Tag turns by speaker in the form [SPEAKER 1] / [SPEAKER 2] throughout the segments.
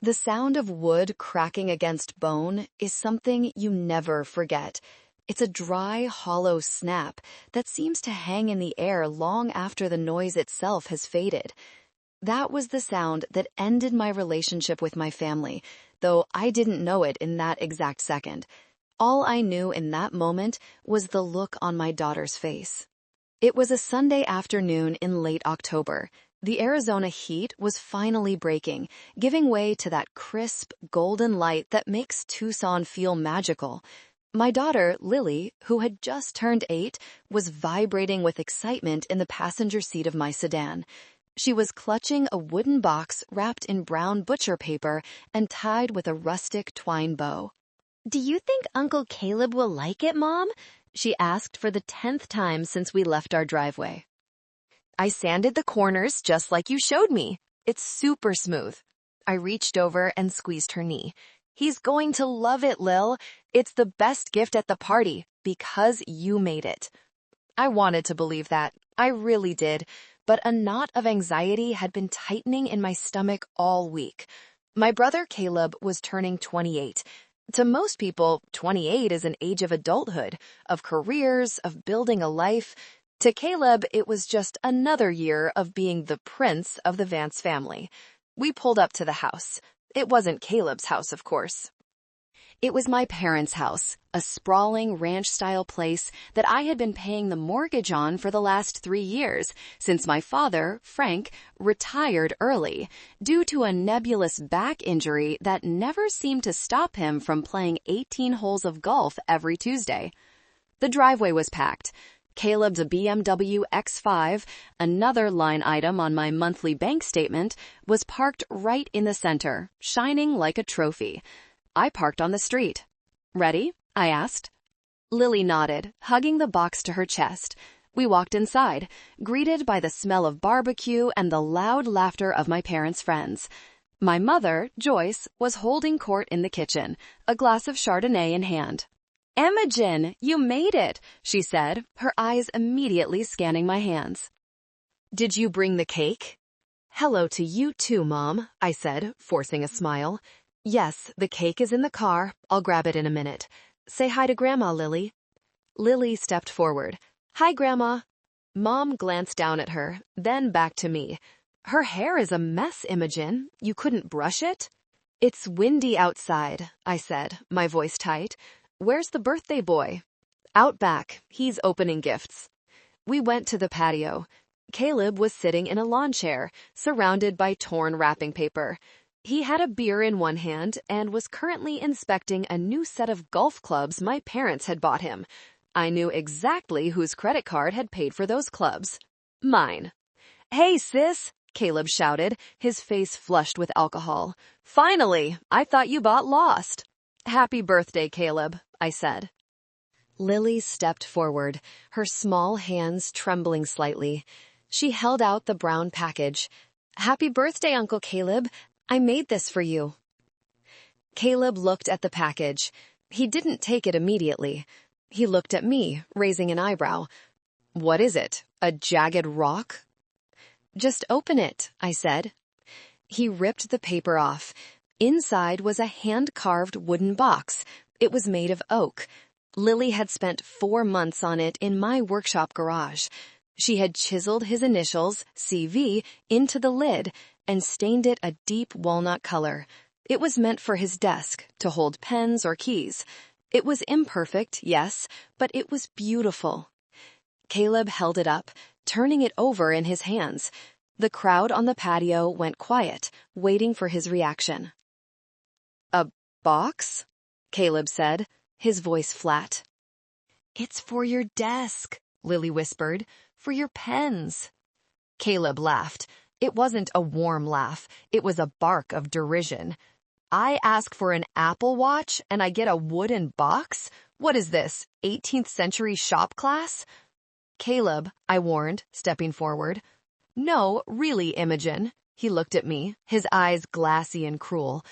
[SPEAKER 1] The sound of wood cracking against bone is something you never forget. It's a dry, hollow snap that seems to hang in the air long after the noise itself has faded. That was the sound that ended my relationship with my family, though I didn't know it in that exact second. All I knew in that moment was the look on my daughter's face. It was a Sunday afternoon in late October. The Arizona heat was finally breaking, giving way to that crisp, golden light that makes Tucson feel magical. My daughter, Lily, who had just turned 8, was vibrating with excitement in the passenger seat of my sedan. She was clutching a wooden box wrapped in brown butcher paper and tied with a rustic twine bow. "Do you think Uncle Caleb will like it, Mom?" she asked for the 10th time since we left our driveway. "I sanded the corners just like you showed me. It's super smooth." I reached over and squeezed her knee. "He's going to love it, Lil. It's the best gift at the party because you made it." I wanted to believe that. I really did. But a knot of anxiety had been tightening in my stomach all week. My brother Caleb was turning 28. To most people, 28 is an age of adulthood, of careers, of building a life. To Caleb, it was just another year of being the prince of the Vance family. We pulled up to the house. It wasn't Caleb's house, of course. It was my parents' house, a sprawling ranch-style place that I had been paying the mortgage on for the last 3 years, since my father, Frank, retired early, due to a nebulous back injury that never seemed to stop him from playing 18 holes of golf every Tuesday. The driveway was packed. Caleb's BMW X5, another line item on my monthly bank statement, was parked right in the center, shining like a trophy. I parked on the street. "Ready?" I asked. Lily nodded, hugging the box to her chest. We walked inside, greeted by the smell of barbecue and the loud laughter of my parents' friends. My mother, Joyce, was holding court in the kitchen, a glass of Chardonnay in hand. "Imogen, you made it," she said, her eyes immediately scanning my hands. "Did you bring the cake?" "Hello to you too, Mom," I said, forcing a smile. "Yes, the cake is in the car. I'll grab it in a minute. Say hi to Grandma, Lily." Lily stepped forward. "Hi, Grandma." Mom glanced down at her, then back to me. "Her hair is a mess, Imogen. You couldn't brush it?" "It's windy outside," I said, my voice tight. "Where's the birthday boy?" "Out back. He's opening gifts." We went to the patio. Caleb was sitting in a lawn chair, surrounded by torn wrapping paper. He had a beer in one hand and was currently inspecting a new set of golf clubs my parents had bought him. I knew exactly whose credit card had paid for those clubs. Mine. "Hey, sis," Caleb shouted, his face flushed with alcohol. "Finally! I thought you bought Lost." "Happy birthday, Caleb," I said. Lily stepped forward, her small hands trembling slightly. She held out the brown package. "Happy birthday, Uncle Caleb. I made this for you." Caleb looked at the package. He didn't take it immediately. He looked at me, raising an eyebrow. "What is it? A jagged rock?" "Just open it," I said. He ripped the paper off. Inside was a hand-carved wooden box. It was made of oak. Lily had spent 4 months on it in my workshop garage. She had chiseled his initials, CV, into the lid and stained it a deep walnut color. It was meant for his desk, to hold pens or keys. It was imperfect, yes, but it was beautiful. Caleb held it up, turning it over in his hands. The crowd on the patio went quiet, waiting for his reaction. "A box?" Caleb said, his voice flat. "It's for your desk," Lily whispered, "for your pens." Caleb laughed. It wasn't a warm laugh. It was a bark of derision. "I ask for an Apple Watch and I get a wooden box? What is this, 18th century shop class?" "Caleb," I warned, stepping forward. "No, really, Imogen." He looked at me, his eyes glassy and cruel.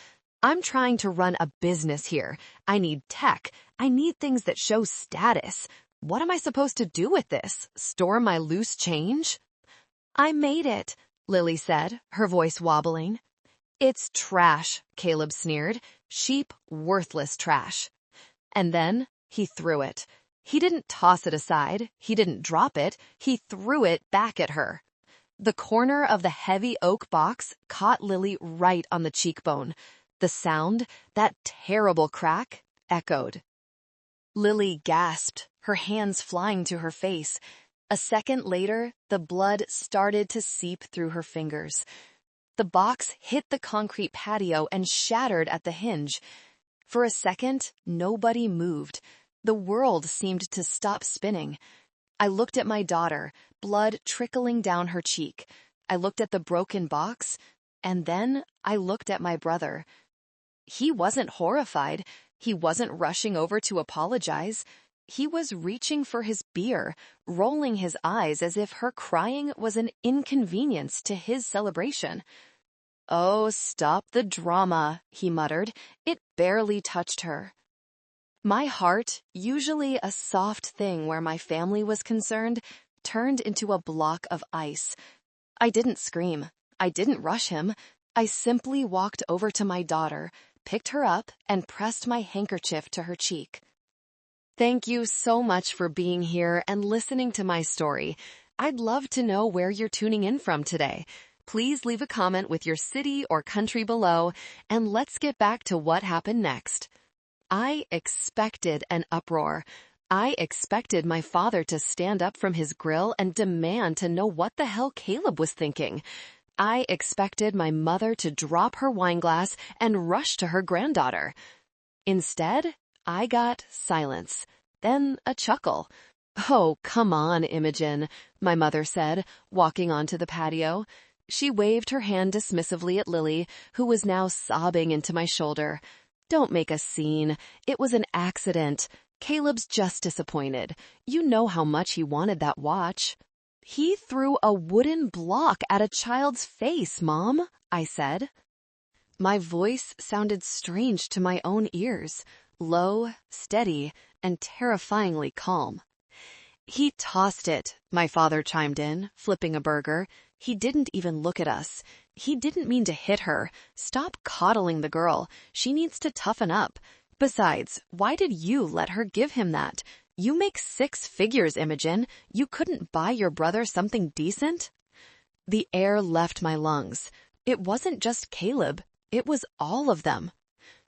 [SPEAKER 1] "I'm trying to run a business here. I need tech. I need things that show status. What am I supposed to do with this? Store my loose change?" "I made it," Lily said, her voice wobbling. It's trash, Caleb sneered. Cheap, worthless trash. And then he threw it. He didn't toss it aside. He didn't drop it. He threw it back at her. The corner of the heavy oak box caught Lily right on the cheekbone. The sound, that terrible crack, echoed. Lily gasped, her hands flying to her face. A second later, the blood started to seep through her fingers. The box hit the concrete patio and shattered at the hinge. For a second, nobody moved. The world seemed to stop spinning. I looked at my daughter, blood trickling down her cheek. I looked at the broken box, and then I looked at my brother. He wasn't horrified. He wasn't rushing over to apologize. He was reaching for his beer, rolling his eyes as if her crying was an inconvenience to his celebration. "Oh, stop the drama," he muttered. "It barely touched her." My heart, usually a soft thing where my family was concerned, turned into a block of ice. I didn't scream. I didn't rush him. I simply walked over to my daughter, picked her up, and pressed my handkerchief to her cheek. Thank you so much for being here and listening to my story. I'd love to know where you're tuning in from today. Please leave a comment with your city or country below, and let's get back to what happened next. I expected an uproar. I expected my father to stand up from his grill and demand to know what the hell Caleb was thinking. I expected my mother to drop her wineglass and rush to her granddaughter. Instead, I got silence, then a chuckle. "Oh, come on, Imogen," my mother said, walking onto the patio. She waved her hand dismissively at Lily, who was now sobbing into my shoulder. "Don't make a scene. It was an accident. Caleb's just disappointed. You know how much he wanted that watch." "He threw a wooden block at a child's face, Mom," I said. My voice sounded strange to my own ears, low, steady, and terrifyingly calm. "He tossed it," my father chimed in, flipping a burger. "He didn't even look at us. He didn't mean to hit her. Stop coddling the girl. She needs to toughen up. Besides, why did you let her give him that? You make 6 figures, Imogen. You couldn't buy your brother something decent?" The air left my lungs. It wasn't just Caleb. It was all of them.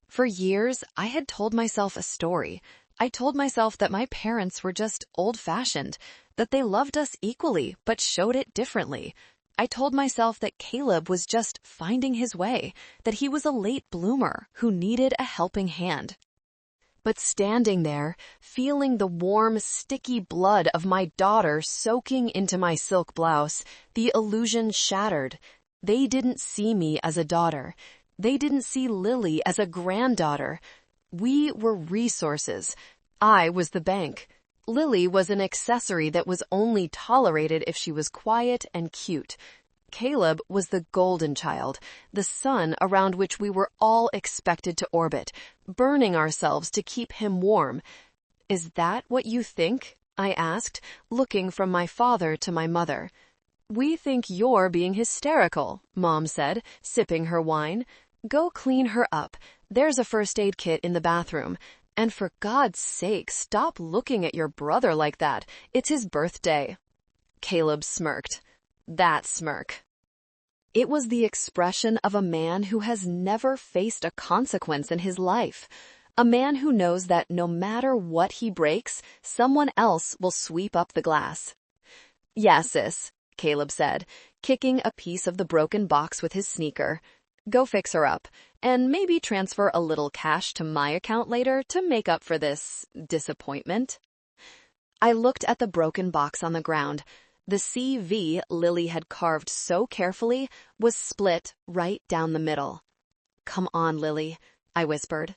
[SPEAKER 1] For years, I had told myself a story. I told myself that my parents were just old-fashioned, that they loved us equally but showed it differently. I told myself that Caleb was just finding his way, that he was a late bloomer who needed a helping hand. But standing there, feeling the warm, sticky blood of my daughter soaking into my silk blouse, the illusion shattered. They didn't see me as a daughter. They didn't see Lily as a granddaughter. We were resources. I was the bank. Lily was an accessory that was only tolerated if she was quiet and cute. Caleb was the golden child, the sun around which we were all expected to orbit, burning ourselves to keep him warm. "Is that what you think?" I asked, looking from my father to my mother. "We think you're being hysterical," Mom said, sipping her wine. "Go clean her up. There's a first aid kit in the bathroom. And for God's sake, stop looking at your brother like that. It's his birthday." Caleb smirked. That smirk. It was the expression of a man who has never faced a consequence in his life. A man who knows that no matter what he breaks, someone else will sweep up the glass. "Yeah, sis," Caleb said, kicking a piece of the broken box with his sneaker. "Go fix her up, and maybe transfer a little cash to my account later to make up for this disappointment." I looked at the broken box on the ground. The CV Lily had carved so carefully was split right down the middle. "Come on, Lily," I whispered.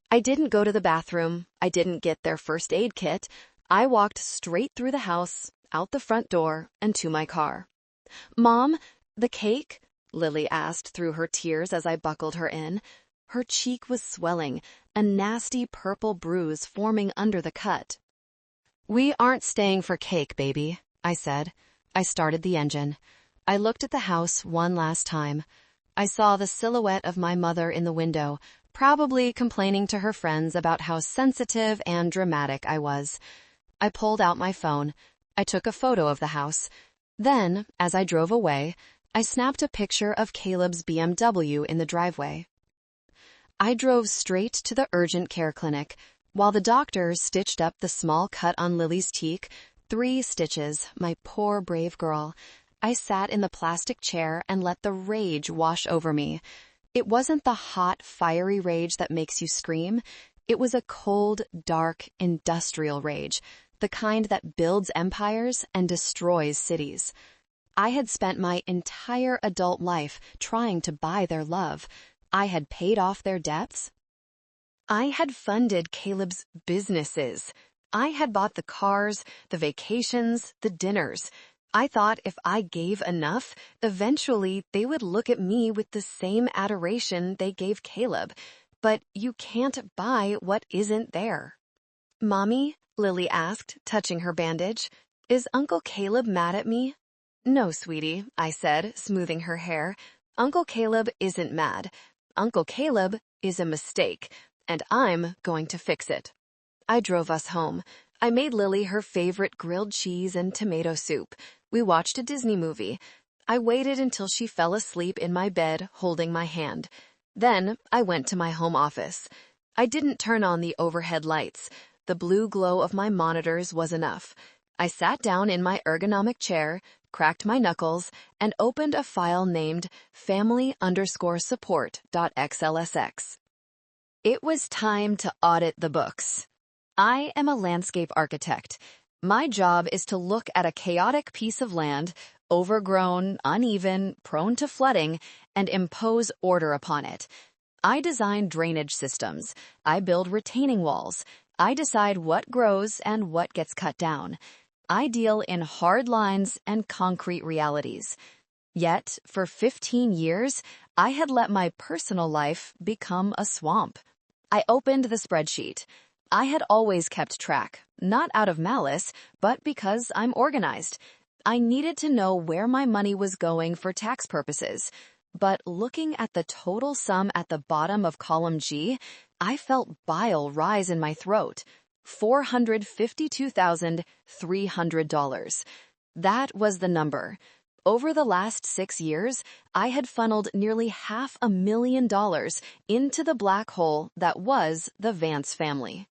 [SPEAKER 1] I didn't go to the bathroom. I didn't get their first aid kit. I walked straight through the house, out the front door, and to my car. "Mom, the cake?" Lily asked through her tears as I buckled her in. Her cheek was swelling, a nasty purple bruise forming under the cut. "We aren't staying for cake, baby," I said. I started the engine. I looked at the house one last time. I saw the silhouette of my mother in the window, probably complaining to her friends about how sensitive and dramatic I was. I pulled out my phone. I took a photo of the house. Then, as I drove away, I snapped a picture of Caleb's BMW in the driveway. I drove straight to the urgent care clinic. While the doctor stitched up the small cut on Lily's cheek, 3 stitches, my poor brave girl, I sat in the plastic chair and let the rage wash over me. It wasn't the hot, fiery rage that makes you scream. It was a cold, dark, industrial rage, the kind that builds empires and destroys cities. I had spent my entire adult life trying to buy their love. I had paid off their debts. I had funded Caleb's businesses. I had bought the cars, the vacations, the dinners. I thought if I gave enough, eventually they would look at me with the same adoration they gave Caleb. But you can't buy what isn't there. "Mommy," Lily asked, touching her bandage, "is Uncle Caleb mad at me?" "No, sweetie," I said, smoothing her hair. "Uncle Caleb isn't mad. Uncle Caleb is a mistake, and I'm going to fix it." I drove us home. I made Lily her favorite grilled cheese and tomato soup. We watched a Disney movie. I waited until she fell asleep in my bed, holding my hand. Then I went to my home office. I didn't turn on the overhead lights. The blue glow of my monitors was enough. I sat down in my ergonomic chair, cracked my knuckles, and opened a file named family_support.xlsx. It was time to audit the books. I am a landscape architect. My job is to look at a chaotic piece of land, overgrown, uneven, prone to flooding, and impose order upon it. I design drainage systems. I build retaining walls. I decide what grows and what gets cut down. I deal in hard lines and concrete realities. Yet, for 15 years, I had let my personal life become a swamp. I opened the spreadsheet. I had always kept track, not out of malice, but because I'm organized. I needed to know where my money was going for tax purposes. But looking at the total sum at the bottom of column G, I felt bile rise in my throat. $452,300. That was the number. Over the last 6 years, I had funneled nearly $500,000 into the black hole that was the Vance family.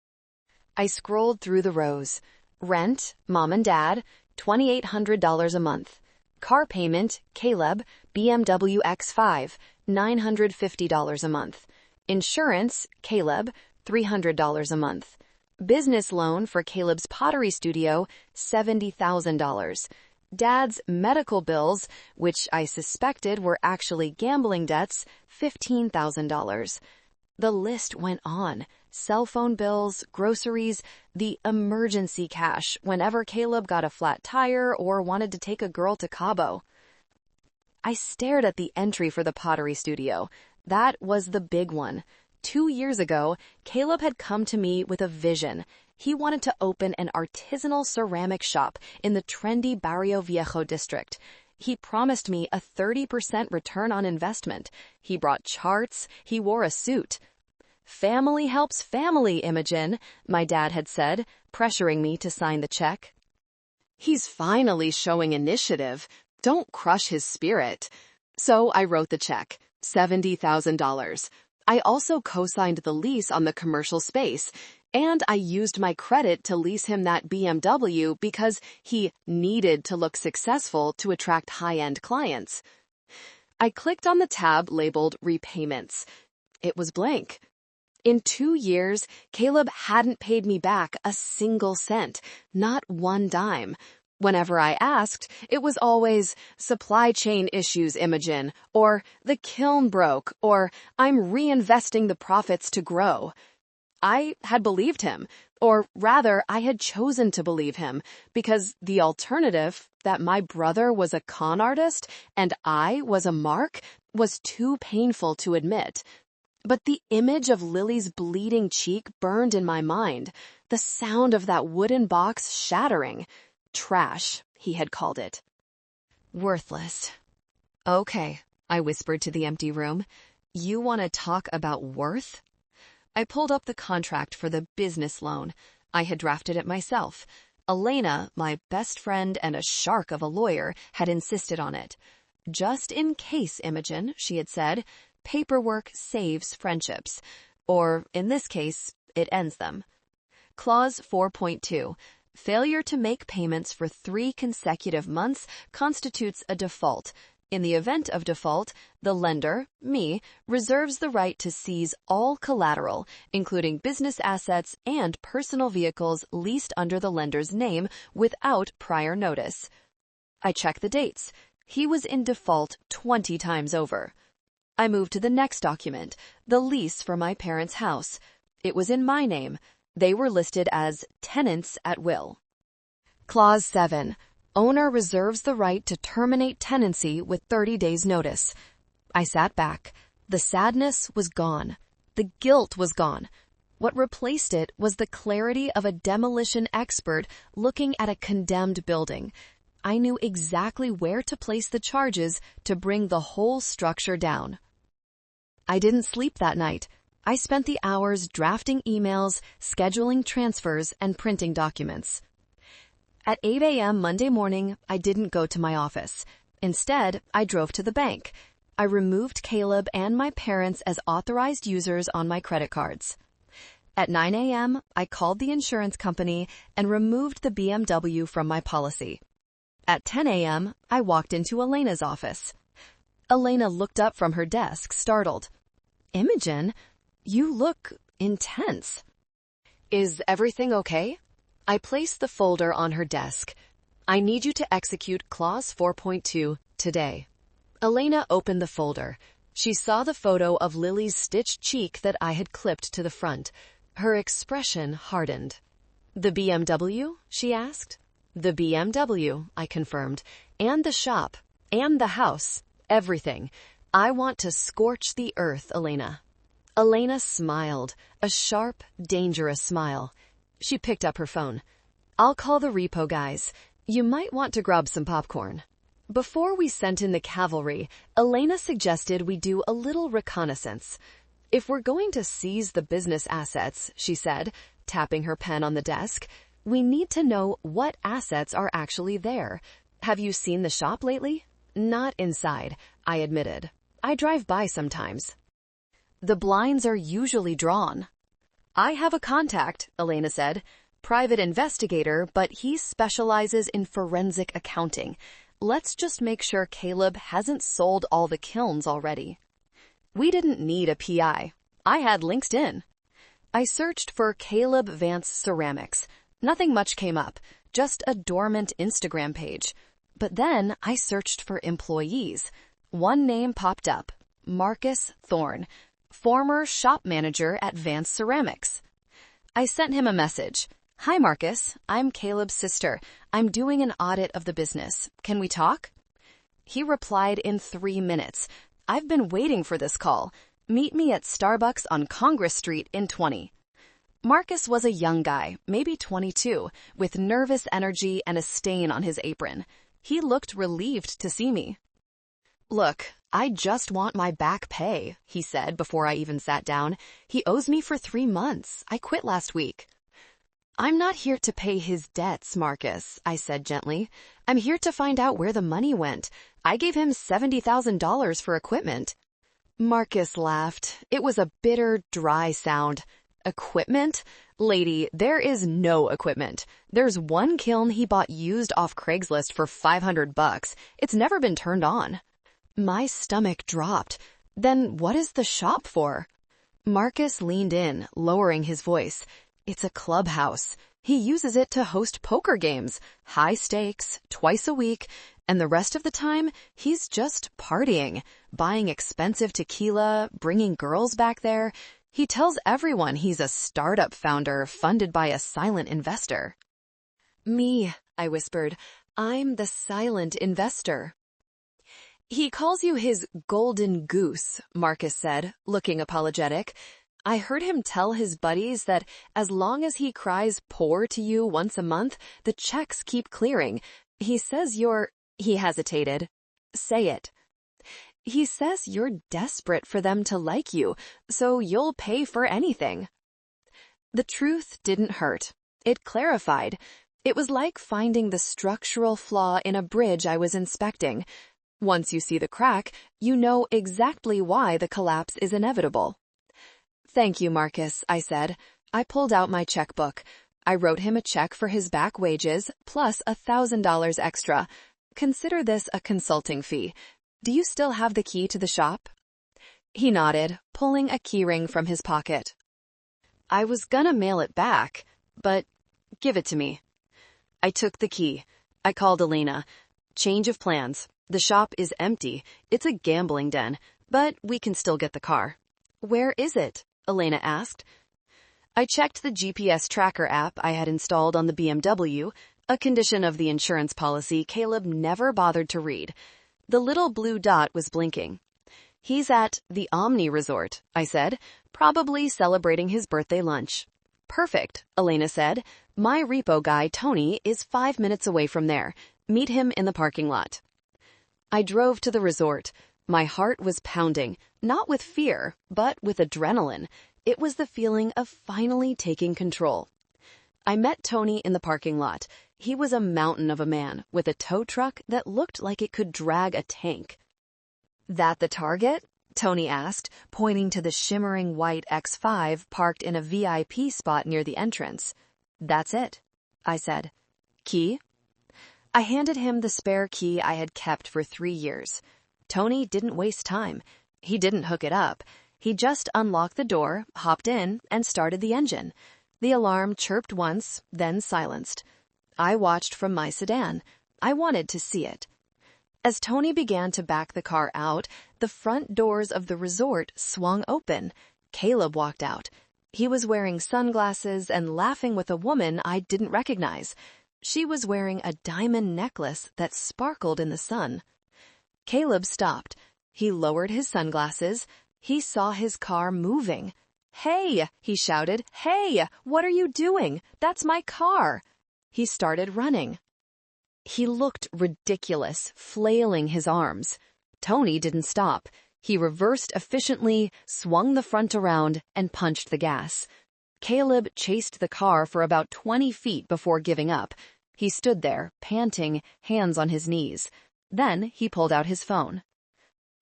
[SPEAKER 1] I scrolled through the rows. Rent, Mom and Dad, $2,800 a month. Car payment, Caleb, BMW X5, $950 a month. Insurance, Caleb, $300 a month. Business loan for Caleb's pottery studio, $70,000. Dad's medical bills, which I suspected were actually gambling debts, $15,000. The list went on. Cell phone bills, groceries, the emergency cash whenever Caleb got a flat tire or wanted to take a girl to Cabo. I stared at the entry for the pottery studio. That was the big one. 2 years ago, Caleb had come to me with a vision. He wanted to open an artisanal ceramic shop in the trendy Barrio Viejo district. He promised me a 30% return on investment. He brought charts. He wore a suit. "Family helps family, Imogen," my dad had said, pressuring me to sign the check. "He's finally showing initiative. Don't crush his spirit." So I wrote the check, $70,000. I also co-signed the lease on the commercial space, and I used my credit to lease him that BMW because he needed to look successful to attract high-end clients. I clicked on the tab labeled Repayments. It was blank. In 2 years, Caleb hadn't paid me back a single cent, not one dime. Whenever I asked, it was always, "Supply chain issues, Imogen," or "The kiln broke," or "I'm reinvesting the profits to grow." I had believed him, or rather, I had chosen to believe him, because the alternative, that my brother was a con artist and I was a mark, was too painful to admit. But the image of Lily's bleeding cheek burned in my mind, the sound of that wooden box shattering. Trash, he had called it. Worthless. Okay, I whispered to the empty room. You want to talk about worth? I pulled up the contract for the business loan. I had drafted it myself. Elena, my best friend and a shark of a lawyer, had insisted on it. Just in case, Imogen, she had said, paperwork saves friendships. Or, in this case, it ends them. Clause 4.2. Failure to make payments for 3 consecutive months constitutes a default. In the event of default, the lender, me, reserves the right to seize all collateral, including business assets and personal vehicles leased under the lender's name without prior notice. I checked the dates. He was in default 20 times over. I moved to the next document, the lease for my parents' house. It was in my name. They were listed as tenants at will. Clause 7. Owner reserves the right to terminate tenancy with 30 days' notice. I sat back. The sadness was gone. The guilt was gone. What replaced it was the clarity of a demolition expert looking at a condemned building. I knew exactly where to place the charges to bring the whole structure down. I didn't sleep that night. I spent the hours drafting emails, scheduling transfers, and printing documents. At 8 a.m. Monday morning, I didn't go to my office. Instead, I drove to the bank. I removed Caleb and my parents as authorized users on my credit cards. At 9 a.m., I called the insurance company and removed the BMW from my policy. At 10 a.m., I walked into Elena's office. Elena looked up from her desk, startled. Imogen, you look intense. Is everything okay? I placed the folder on her desk. I need you to execute Clause 4.2 today. Elena opened the folder. She saw the photo of Lily's stitched cheek that I had clipped to the front. Her expression hardened. The BMW? She asked. The BMW, I confirmed. And the shop. And the house. Everything. I want to scorch the earth, Elena. Elena smiled, a sharp, dangerous smile. She picked up her phone. I'll call the repo guys. You might want to grab some popcorn. Before we sent in the cavalry, Elena suggested we do a little reconnaissance. If we're going to seize the business assets, she said, tapping her pen on the desk, we need to know what assets are actually there. Have you seen the shop lately? Not inside, I admitted. I drive by sometimes. The blinds are usually drawn. I have a contact, Elena said. Private investigator, but he specializes in forensic accounting. Let's just make sure Caleb hasn't sold all the kilns already. We didn't need a PI. I had LinkedIn. I searched for Caleb Vance Ceramics. Nothing much came up, just a dormant Instagram page. But then I searched for employees. One name popped up, Marcus Thorne, former shop manager at Vance Ceramics. I sent him a message. Hi, Marcus. I'm Caleb's sister. I'm doing an audit of the business. Can we talk? He replied in 3 minutes. I've been waiting for this call. Meet me at Starbucks on Congress Street in 20. Marcus was a young guy, maybe 22, with nervous energy and a stain on his apron. He looked relieved to see me. Look, I just want my back pay, he said before I even sat down. He owes me for 3 months. I quit last week. I'm not here to pay his debts, Marcus, I said gently. I'm here to find out where the money went. I gave him $70,000 for equipment. Marcus laughed. It was a bitter, dry sound. Equipment? Lady, there is no equipment. There's one kiln he bought used off Craigslist for $500. It's never been turned on. My stomach dropped. Then what is the shop for? Marcus leaned in, lowering his voice. It's a clubhouse. He uses it to host poker games, high stakes, twice a week, and the rest of the time, he's just partying, buying expensive tequila, bringing girls back there. He tells everyone he's a startup founder funded by a silent investor. Me, I whispered. I'm the silent investor. He calls you his golden goose, Marcus said, looking apologetic. I heard him tell his buddies that as long as he cries poor to you once a month, the checks keep clearing. He says you're... He hesitated. Say it. He says you're desperate for them to like you, so you'll pay for anything. The truth didn't hurt. It clarified. It was like finding the structural flaw in a bridge I was inspecting. Once you see the crack, you know exactly why the collapse is inevitable. "Thank you, Marcus," I said. I pulled out my checkbook. I wrote him a check for his back wages, plus $1,000 extra. Consider this a consulting fee. Do you still have the key to the shop? He nodded, pulling a keyring from his pocket. I was gonna mail it back, but give it to me. I took the key. I called Elena. Change of plans. The shop is empty. It's a gambling den, but we can still get the car. Where is it? Elena asked. I checked the GPS tracker app I had installed on the BMW, a condition of the insurance policy Caleb never bothered to read. The little blue dot was blinking. He's at the Omni Resort, I said, probably celebrating his birthday lunch. Perfect, Elena said. My repo guy, Tony, is 5 minutes away from there. Meet him in the parking lot. I drove to the resort. My heart was pounding, not with fear, but with adrenaline. It was the feeling of finally taking control. I met Tony in the parking lot. He was a mountain of a man with a tow truck that looked like it could drag a tank. That the target? Tony asked, pointing to the shimmering white X5 parked in a VIP spot near the entrance. That's it, I said. Key? I handed him the spare key I had kept for 3 years. Tony didn't waste time. He didn't hook it up. He just unlocked the door, hopped in, and started the engine. The alarm chirped once, then silenced. I watched from my sedan. I wanted to see it. As Tony began to back the car out, the front doors of the resort swung open. Caleb walked out. He was wearing sunglasses and laughing with a woman I didn't recognize. She was wearing a diamond necklace that sparkled in the sun. Caleb stopped. He lowered his sunglasses. He saw his car moving. "Hey!" he shouted. "Hey! What are you doing? That's my car!" He started running. He looked ridiculous, flailing his arms. Tony didn't stop. He reversed efficiently, swung the front around, and punched the gas. Caleb chased the car for about 20 feet before giving up. He stood there, panting, hands on his knees. Then he pulled out his phone.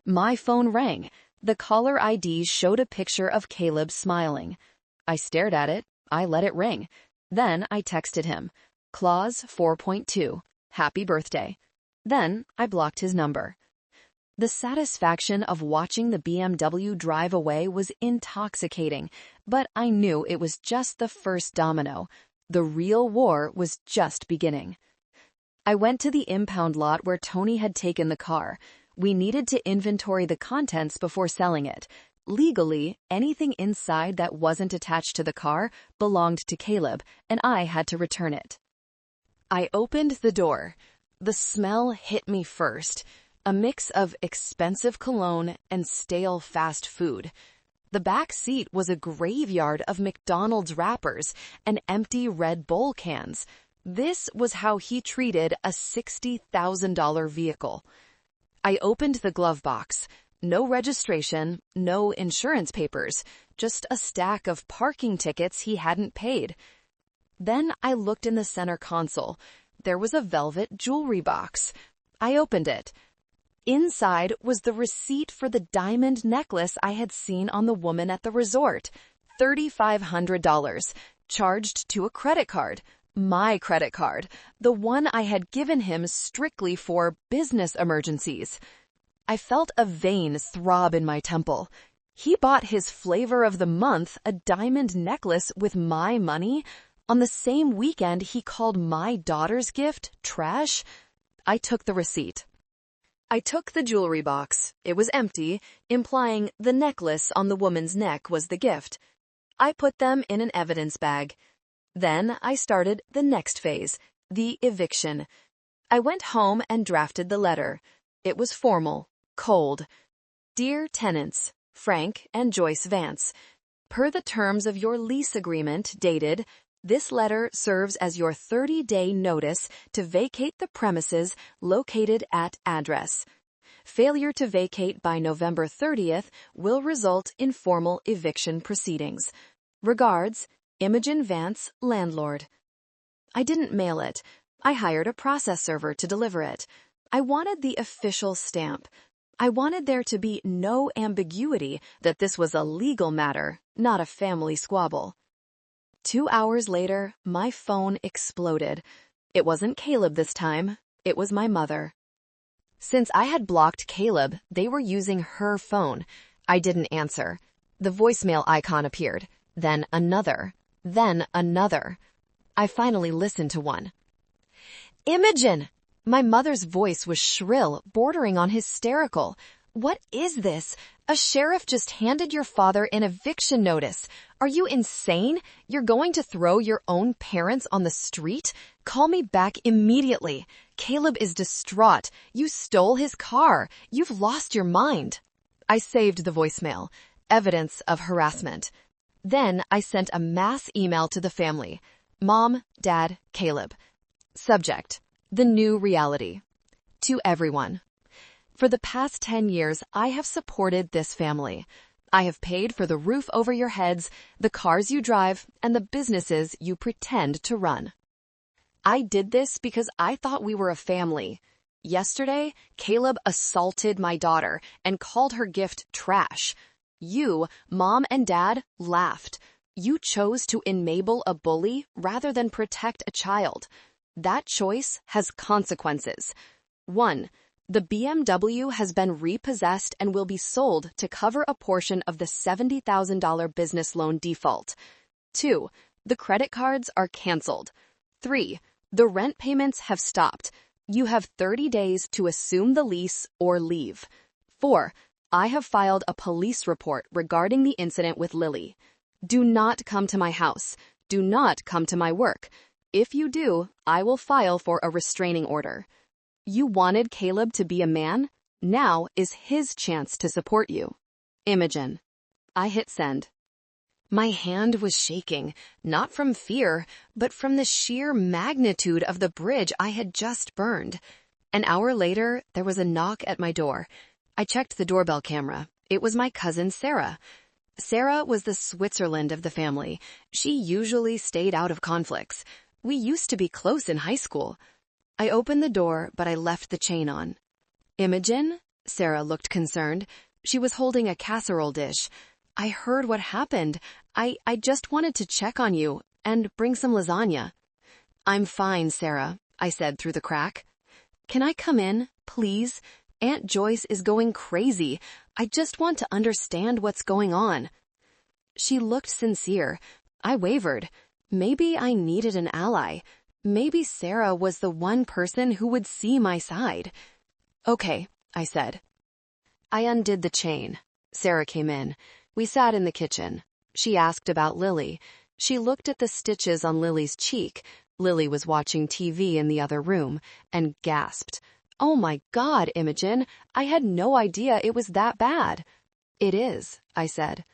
[SPEAKER 1] My phone rang. The caller ID showed a picture of Caleb smiling. I stared at it. I let it ring. Then I texted him. Clause 4.2. Happy birthday. Then I blocked his number. The satisfaction of watching the BMW drive away was intoxicating, but I knew it was just the first domino. The real war was just beginning. I went to the impound lot where Tony had taken the car. We needed to inventory the contents before selling it. Legally, anything inside that wasn't attached to the car belonged to Caleb, and I had to return it. I opened the door. The smell hit me first, a mix of expensive cologne and stale fast food. The back seat was a graveyard of McDonald's wrappers and empty Red Bull cans. This was how he treated a $60,000 vehicle. I opened the glove box. No registration, no insurance papers, just a stack of parking tickets he hadn't paid. Then I looked in the center console. There was a velvet jewelry box. I opened it. Inside was the receipt for the diamond necklace I had seen on the woman at the resort. $3,500, charged to a credit card. My credit card, the one I had given him strictly for business emergencies. I felt a vein throb in my temple. He bought his flavor of the month, a diamond necklace, with my money. On the same weekend, he called my daughter's gift trash. I took the receipt. I took the jewelry box. It was empty, implying the necklace on the woman's neck was the gift. I put them in an evidence bag. Then I started the next phase, the eviction. I went home and drafted the letter. It was formal, cold. Dear tenants, Frank and Joyce Vance, per the terms of your lease agreement dated, this letter serves as your 30-day notice to vacate the premises located at address. Failure to vacate by November 30th will result in formal eviction proceedings. Regards, Imogen Vance, landlord. I didn't mail it. I hired a process server to deliver it. I wanted the official stamp. I wanted there to be no ambiguity that this was a legal matter, not a family squabble. 2 hours later, my phone exploded. It wasn't Caleb this time. It was my mother. Since I had blocked Caleb, they were using her phone. I didn't answer. The voicemail icon appeared. Then another. Then another. I finally listened to one. Imogen! My mother's voice was shrill, bordering on hysterical. What is this? A sheriff just handed your father an eviction notice. Are you insane? You're going to throw your own parents on the street? Call me back immediately. Caleb is distraught. You stole his car. You've lost your mind. I saved the voicemail. Evidence of harassment. Then I sent a mass email to the family. Mom, Dad, Caleb. Subject: the new reality. To everyone. For the past 10 years, I have supported this family. I have paid for the roof over your heads, the cars you drive, and the businesses you pretend to run. I did this because I thought we were a family. Yesterday, Caleb assaulted my daughter and called her gift trash. You, Mom and Dad, laughed. You chose to enable a bully rather than protect a child. That choice has consequences. 1. The BMW has been repossessed and will be sold to cover a portion of the $70,000 business loan default. 2. The credit cards are canceled. 3. The rent payments have stopped. You have 30 days to assume the lease or leave. 4. I have filed a police report regarding the incident with Lily. Do not come to my house. Do not come to my work. If you do, I will file for a restraining order. You wanted Caleb to be a man? Now is his chance to support you. Imogen. I hit send. My hand was shaking, not from fear, but from the sheer magnitude of the bridge I had just burned. An hour later, there was a knock at my door. I checked the doorbell camera. It was my cousin Sarah. Sarah was the Switzerland of the family. She usually stayed out of conflicts. We used to be close in high school. I opened the door, but I left the chain on. Imogen? Sarah looked concerned. She was holding a casserole dish. I heard what happened. I just wanted to check on you and bring some lasagna. I'm fine, Sarah, I said through the crack. Can I come in, please? Aunt Joyce is going crazy. I just want to understand what's going on. She looked sincere. I wavered. Maybe I needed an ally. Maybe Sarah was the one person who would see my side. Okay, I said. I undid the chain. Sarah came in. We sat in the kitchen. She asked about Lily. She looked at the stitches on Lily's cheek. Lily was watching TV in the other room and gasped. Oh my God, Imogen, I had no idea it was that bad. It is, I said.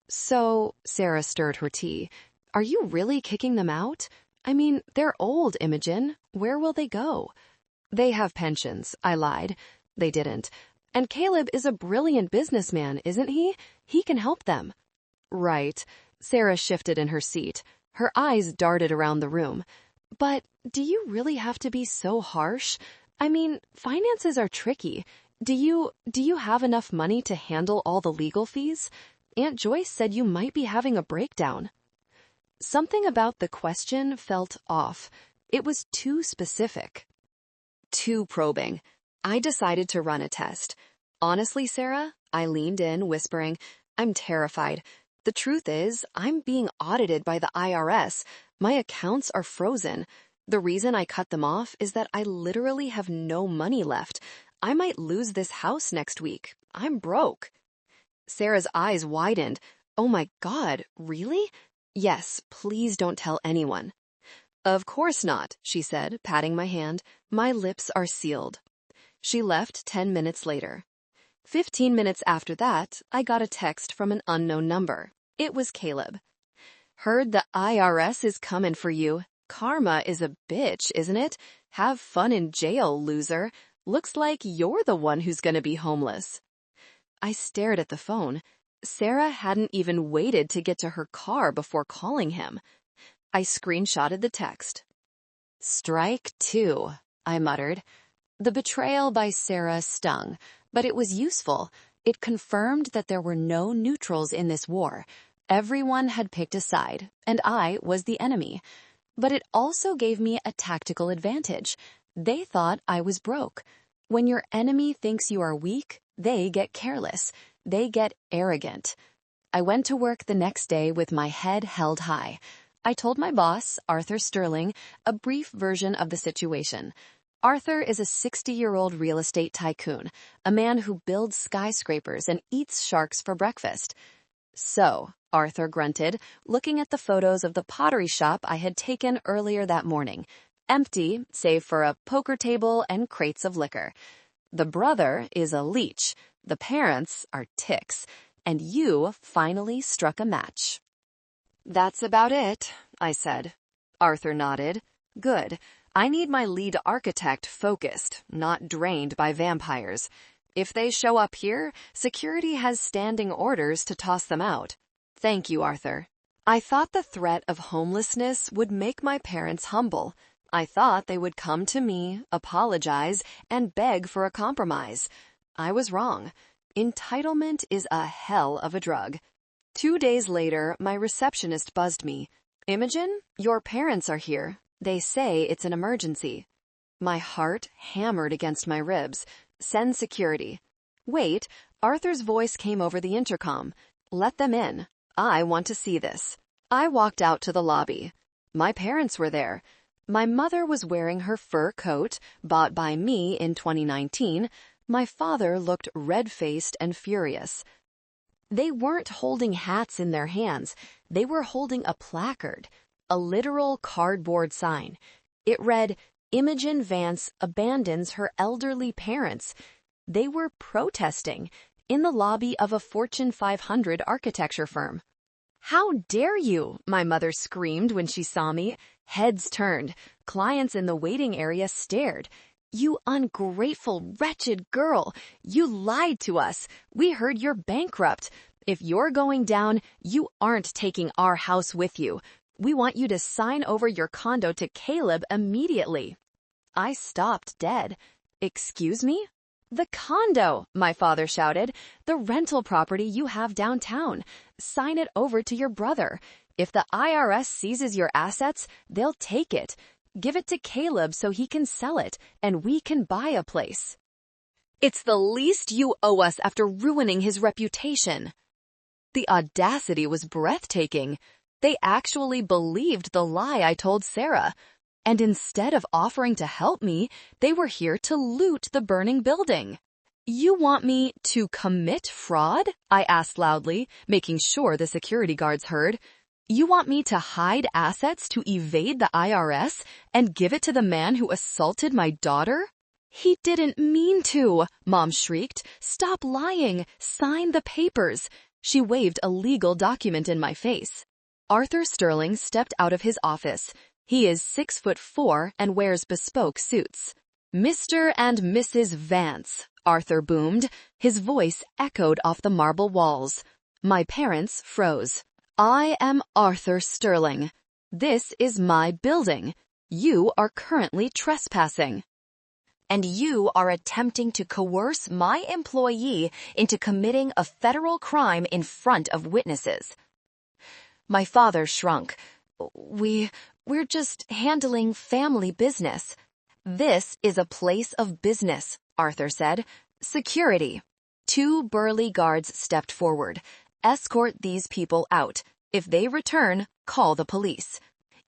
[SPEAKER 1] So, Sarah stirred her tea. Are you really kicking them out? I mean, they're old, Imogen. Where will they go? They have pensions, I lied. They didn't. And Caleb is a brilliant businessman, isn't he? He can help them. Right. Sarah shifted in her seat. Her eyes darted around the room. But do you really have to be so harsh? I mean, finances are tricky. Do you have enough money to handle all the legal fees? Aunt Joyce said you might be having a breakdown. Something about the question felt off. It was too specific. Too probing. I decided to run a test. Honestly, Sarah, I leaned in, whispering, I'm terrified. The truth is, I'm being audited by the IRS. My accounts are frozen. The reason I cut them off is that I literally have no money left. I might lose this house next week. I'm broke. Sarah's eyes widened. Oh my God, really? Yes, please don't tell anyone. Of course not, she said, patting my hand. My lips are sealed. She left 10 minutes later. 15 minutes after that, I got a text from an unknown number. It was Caleb. Heard the IRS is coming for you. Karma is a bitch, isn't it? Have fun in jail, loser. Looks like you're the one who's gonna be homeless. I stared at the phone. Sarah hadn't even waited to get to her car before calling him. I screenshotted the text. Strike two, I muttered. The betrayal by Sarah stung, but it was useful. It confirmed that there were no neutrals in this war. Everyone had picked a side, and I was the enemy. But it also gave me a tactical advantage. They thought I was broke. When your enemy thinks you are weak, they get careless. They get arrogant. I went to work the next day with my head held high. I told my boss, Arthur Sterling, a brief version of the situation. Arthur is a 60-year-old real estate tycoon, a man who builds skyscrapers and eats sharks for breakfast. So, Arthur grunted, looking at the photos of the pottery shop I had taken earlier that morning, empty save for a poker table and crates of liquor. The brother is a leech, the parents are ticks, and you finally struck a match. That's about it, I said. Arthur nodded. Good. I need my lead architect focused, not drained by vampires. If they show up here, security has standing orders to toss them out. Thank you, Arthur. I thought the threat of homelessness would make my parents humble. I thought they would come to me, apologize, and beg for a compromise. I was wrong. Entitlement is a hell of a drug. 2 days later, my receptionist buzzed me. Imogen, your parents are here. They say it's an emergency. My heart hammered against my ribs. Send security. Wait, Arthur's voice came over the intercom. Let them in. I want to see this. I walked out to the lobby. My parents were there. My mother was wearing her fur coat, bought by me in 2019. My father looked red-faced and furious. They weren't holding hats in their hands. They were holding a placard, a literal cardboard sign. It read, Imogen Vance abandons her elderly parents. They were protesting in the lobby of a Fortune 500 architecture firm. How dare you? My mother screamed when she saw me. Heads turned. Clients in the waiting area stared. You ungrateful, wretched girl. You lied to us. We heard you're bankrupt. If you're going down, you aren't taking our house with you. We want you to sign over your condo to Caleb immediately. I stopped dead. Excuse me? The condo, my father shouted. The rental property you have downtown. Sign it over to your brother. If the IRS seizes your assets, they'll take it. Give it to Caleb so he can sell it, and we can buy a place. It's the least you owe us after ruining his reputation. The audacity was breathtaking. They actually believed the lie I told Sarah. And instead of offering to help me, they were here to loot the burning building. You want me to commit fraud? I asked loudly, making sure the security guards heard. You want me to hide assets to evade the IRS and give it to the man who assaulted my daughter? He didn't mean to, Mom shrieked. Stop lying. Sign the papers. She waved a legal document in my face. Arthur Sterling stepped out of his office. He is 6'4" and wears bespoke suits. Mr. and Mrs. Vance, Arthur boomed. His voice echoed off the marble walls. My parents froze. I am Arthur Sterling. This is my building. You are currently trespassing. And you are attempting to coerce my employee into committing a federal crime in front of witnesses. My father shrunk. We're just handling family business. This is a place of business, Arthur said. Security. 2 burly guards stepped forward. Escort these people out. If they return, call the police.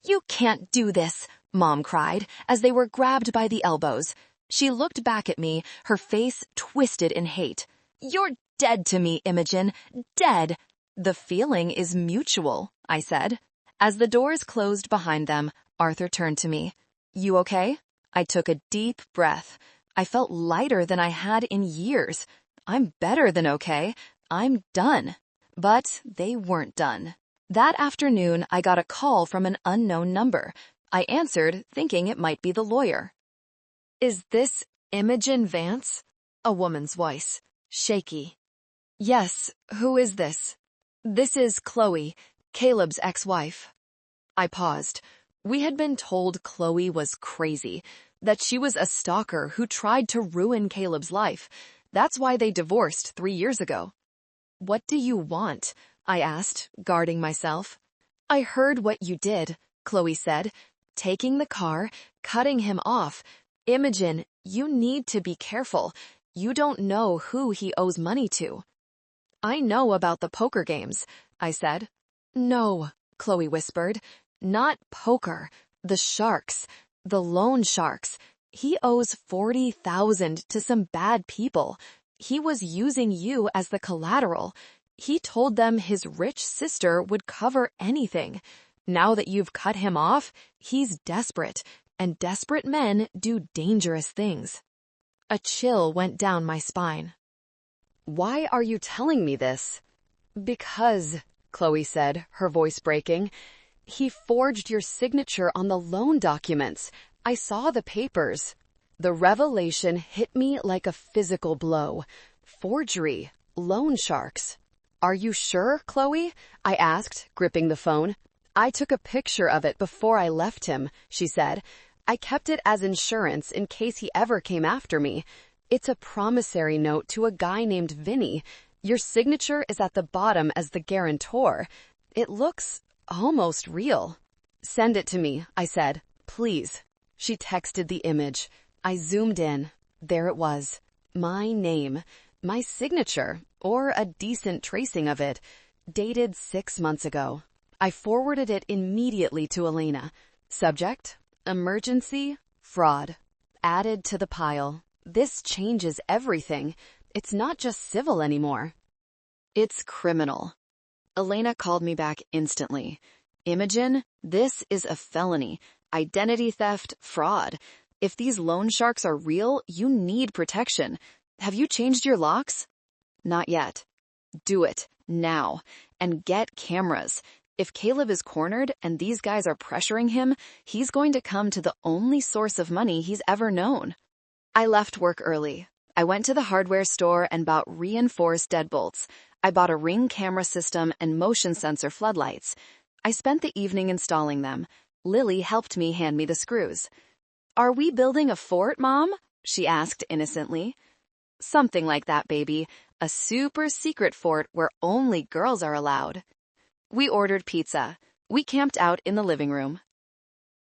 [SPEAKER 1] You can't do this, Mom cried, as they were grabbed by the elbows. She looked back at me, her face twisted in hate. You're dead to me, Imogen. Dead. The feeling is mutual, I said. As the doors closed behind them, Arthur turned to me. You okay? I took a deep breath. I felt lighter than I had in years. I'm better than okay. I'm done. But they weren't done. That afternoon, I got a call from an unknown number. I answered, thinking it might be the lawyer. Is this Imogen Vance? A woman's voice. Shaky. Yes, who is this? This is Chloe, Caleb's ex-wife. I paused. We had been told Chloe was crazy, that she was a stalker who tried to ruin Caleb's life. That's why they divorced 3 years ago. What do you want? I asked, guarding myself. I heard what you did, Chloe said, taking the car, cutting him off. Imogen, you need to be careful. You don't know who he owes money to. I know about the poker games, I said. No, Chloe whispered. Not poker. The sharks. The loan sharks. He owes $40,000 to some bad people. He was using you as the collateral. He told them his rich sister would cover anything. Now that you've cut him off, he's desperate, and desperate men do dangerous things. A chill went down my spine. Why are you telling me this? Because, Chloe said, her voice breaking, he forged your signature on the loan documents. I saw the papers. The revelation hit me like a physical blow. Forgery. Loan sharks. Are you sure, Chloe? I asked, gripping the phone. I took a picture of it before I left him, she said. I kept it as insurance in case he ever came after me. It's a promissory note to a guy named Vinny. Your signature is at the bottom as the guarantor. It looks almost real. Send it to me, I said. Please. She texted the image. I zoomed in. There it was. My name. My signature, or a decent tracing of it, dated 6 months ago. I forwarded it immediately to Elena. Subject: emergency, fraud. Added to the pile. This changes everything. It's not just civil anymore. It's criminal. Elena called me back instantly. Imogen, this is a felony. Identity theft, fraud. If these loan sharks are real, you need protection. Have you changed your locks? Not yet. Do it, now. And get cameras. If Caleb is cornered and these guys are pressuring him, he's going to come to the only source of money he's ever known. I left work early. I went to the hardware store and bought reinforced deadbolts. I bought a Ring camera system and motion sensor floodlights. I spent the evening installing them. Lily helped me hand me the screws. Are we building a fort, Mom? She asked innocently. Something like that, baby. A super secret fort where only girls are allowed. We ordered pizza. We camped out in the living room.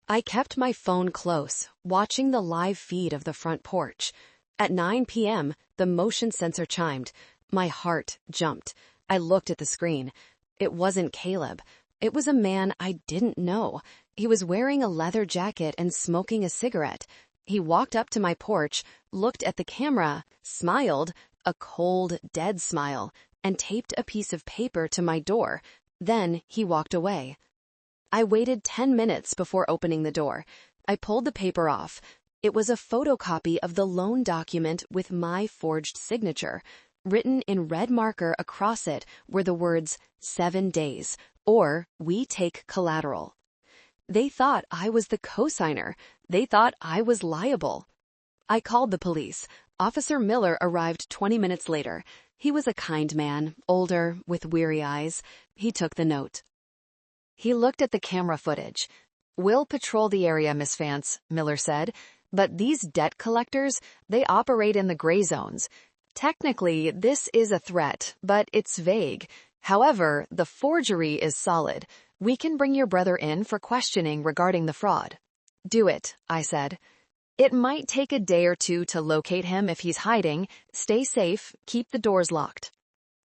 [SPEAKER 1] I kept my phone close, watching the live feed of the front porch. At 9 p.m., the motion sensor chimed. My heart jumped. I looked at the screen. It wasn't Caleb. It was a man I didn't know. He was wearing a leather jacket and smoking a cigarette. He walked up to my porch, looked at the camera, smiled, a cold, dead smile, and taped a piece of paper to my door. Then he walked away. I waited 10 minutes before opening the door. I pulled the paper off. It was a photocopy of the loan document with my forged signature. Written in red marker across it were the words 7 days, or we take collateral. They thought I was the cosigner. They thought I was liable. I called the police. Officer Miller arrived 20 minutes later. He was a kind man, older, with weary eyes. He took the note. He looked at the camera footage. We'll patrol the area, Miss Vance, Miller said. But these debt collectors, they operate in the gray zones. Technically, this is a threat, but it's vague. However, the forgery is solid. We can bring your brother in for questioning regarding the fraud. Do it, I said. It might take a day or two to locate him if he's hiding. Stay safe, keep the doors locked.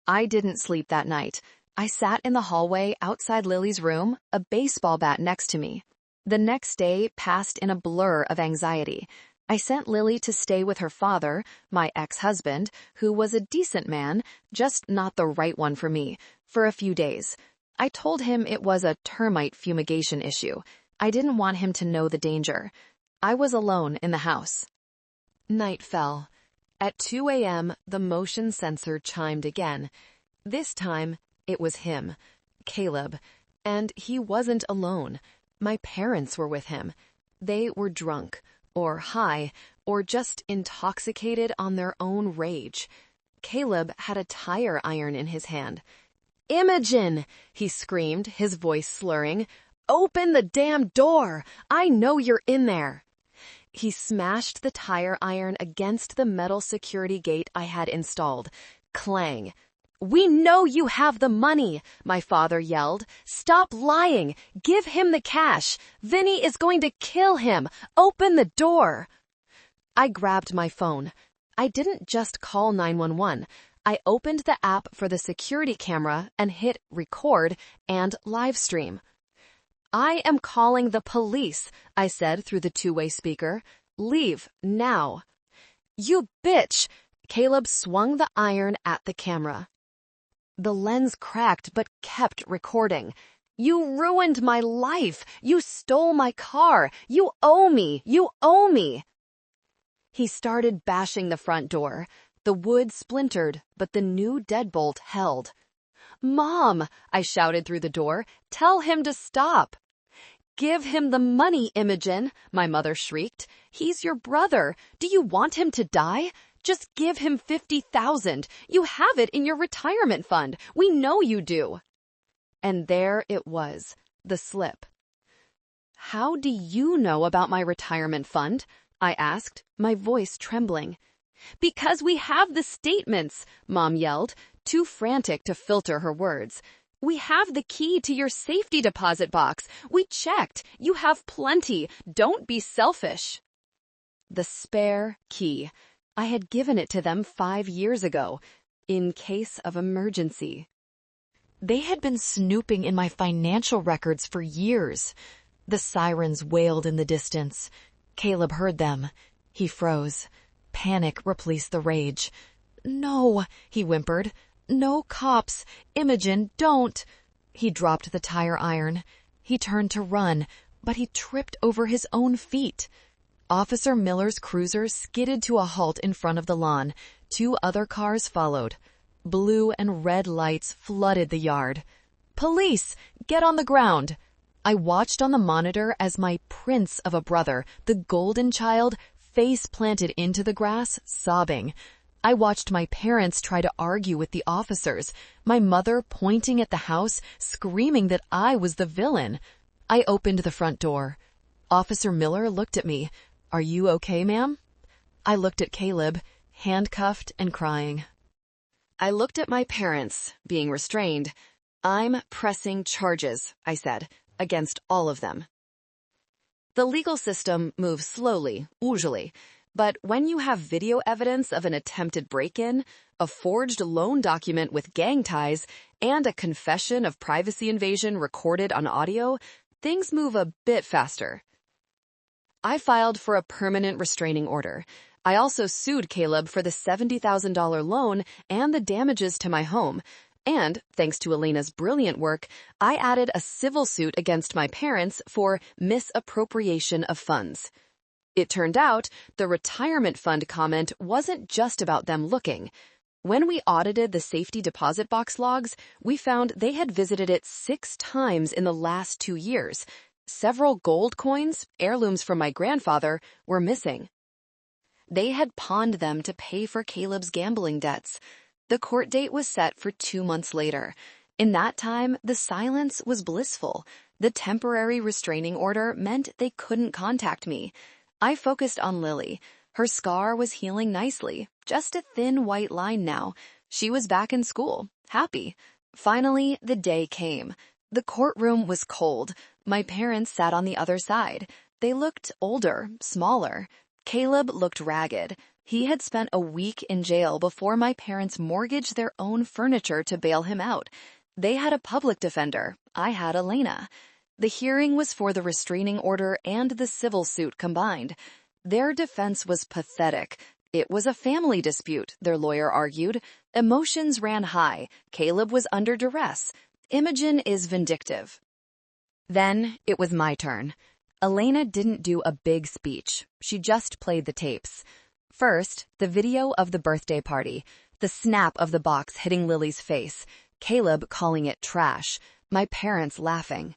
[SPEAKER 1] I didn't sleep that night. I sat in the hallway outside Lily's room, a baseball bat next to me. The next day passed in a blur of anxiety. I sent Lily to stay with her father, my ex-husband, who was a decent man, just not the right one for me, for a few days. I told him it was a termite fumigation issue. I didn't want him to know the danger. I was alone in the house. Night fell. At 2 a.m., the motion sensor chimed again. This time, it was him, Caleb, and he wasn't alone. My parents were with him. They were drunk, or high, or just intoxicated on their own rage. Caleb had a tire iron in his hand. "Imogen!" he screamed, his voice slurring. "Open the damn door! I know you're in there!" He smashed the tire iron against the metal security gate I had installed. Clang. "We know you have the money," my father yelled. "Stop lying! Give him the cash! Vinny is going to kill him! Open the door!" I grabbed my phone. I didn't just call 911. I opened the app for the security camera and hit record and live stream. "I am calling the police," I said through the two-way speaker. "Leave now." "You bitch!" Caleb swung the iron at the camera. The lens cracked but kept recording. "You ruined my life! You stole my car! You owe me! You owe me!" He started bashing the front door. The wood splintered, but the new deadbolt held. "Mom!" I shouted through the door. "Tell him to stop!" "Give him the money, Imogen!" my mother shrieked. "He's your brother. Do you want him to die? Just give him $50,000. You have it in your retirement fund. We know you do." And there it was, the slip. "How do you know about my retirement fund?" I asked, my voice trembling. "Because we have the statements," Mom yelled, too frantic to filter her words. "We have the key to your safety deposit box. We checked. You have plenty. Don't be selfish." The spare key. I had given it to them 5 years ago, in case of emergency. They had been snooping in my financial records for years. The sirens wailed in the distance. Caleb heard them. He froze. Panic replaced the rage. "No," he whimpered. "No cops. Imogen, don't." He dropped the tire iron. He turned to run, but he tripped over his own feet. Officer Miller's cruiser skidded to a halt in front of the lawn. 2 other cars followed. Blue and red lights flooded the yard. "Police! Get on the ground!" I watched on the monitor as my prince of a brother, the golden child, face planted into the grass, sobbing. I watched my parents try to argue with the officers, my mother pointing at the house, screaming that I was the villain. I opened the front door. Officer Miller looked at me. "Are you okay, ma'am?" I looked at Caleb, handcuffed and crying. I looked at my parents, being restrained. "I'm pressing charges," I said, "against all of them." The legal system moves slowly, usually, but when you have video evidence of an attempted break-in, a forged loan document with gang ties, and a confession of privacy invasion recorded on audio, things move a bit faster. I filed for a permanent restraining order. I also sued Caleb for the $70,000 loan and the damages to my home. And, thanks to Elena's brilliant work, I added a civil suit against my parents for misappropriation of funds. It turned out the retirement fund comment wasn't just about them looking. When we audited the safety deposit box logs, we found they had visited it 6 times in the last 2 years. Several gold coins, heirlooms from my grandfather, were missing. They had pawned them to pay for Caleb's gambling debts. The court date was set for 2 months later. In that time, the silence was blissful. The temporary restraining order meant they couldn't contact me. I focused on Lily. Her scar was healing nicely, just a thin white line now. She was back in school, happy. Finally, the day came. The courtroom was cold. My parents sat on the other side. They looked older, smaller. Caleb looked ragged. He had spent a week in jail before my parents mortgaged their own furniture to bail him out. They had a public defender. I had Elena. The hearing was for the restraining order and the civil suit combined. Their defense was pathetic. It was a family dispute, their lawyer argued. Emotions ran high. Caleb was under duress. Imogen is vindictive. Then it was my turn. Elena didn't do a big speech. She just played the tapes. First, the video of the birthday party, the snap of the box hitting Lily's face, Caleb calling it trash, my parents laughing.